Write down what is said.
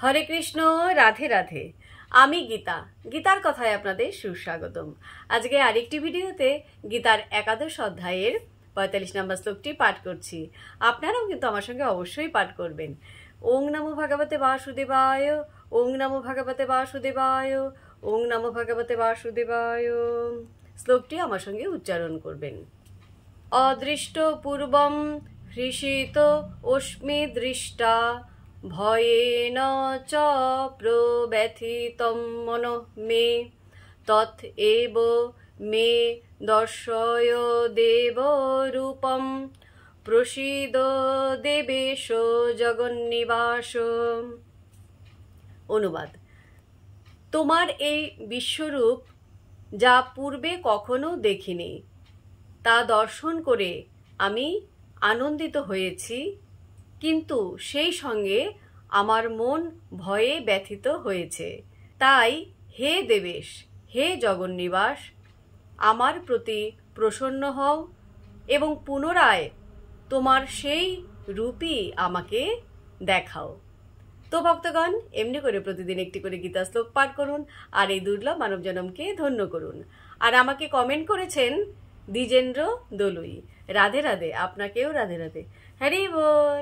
হরে কৃষ্ণ, রাধে রাধে। আমি গীতা, গীতার কথায় আপনাদের সুস্বাগতম। আজকে আরেকটি ভিডিওতে গীতার একাদশ অধ্যায়ের ৪৫ নম্বর শ্লোকটি পাঠ করছি। আপনারাও কিন্তু আমার সঙ্গে অবশ্যই পাঠ করবেন। ওং নমো ভগবতে বাসুদেবায়, ওং নমো ভগবতে বাসুদেবায়, ওং নমো ভগবতে বাসুদেবায়। শ্লোকটি আমার সঙ্গে উচ্চারণ করবেন। অদৃষ্ট পূর্বম হৃষিত অস্মি দৃষ্টা ভয়েন চ প্রব্যথিতং মনঃ মে তৎ এব মে দর্শয় দেব রূপম প্রসীদ দেবেশ জগন্নিবাস। অনুবাদ: তোমার এই বিশ্বরূপ যা পূর্বে কখনো দেখিনি, তা দর্শন করে আমি আনন্দিত হয়েছি, কিন্তু সেই সঙ্গে আমার মন ভয়ে ব্যথিত হয়েছে। তাই হে দেবেশ, হে জগন্নিবাস, আমার প্রতি প্রসন্ন হও এবং পুনরায় তোমার সেই রূপই আমাকে দেখাও। তো ভক্তগণ, এমনি করে প্রতিদিন একটি করে গীতা শ্লোক পাঠ করুন আর এই দুর্লভ মানব জনমকে ধন্য করুন। আর আমাকে কমেন্ট করেছেন দ্বিজেন্দ্র দলুই। রাধে রাধে, আপনাকেও রাধে রাধে। হরি বল।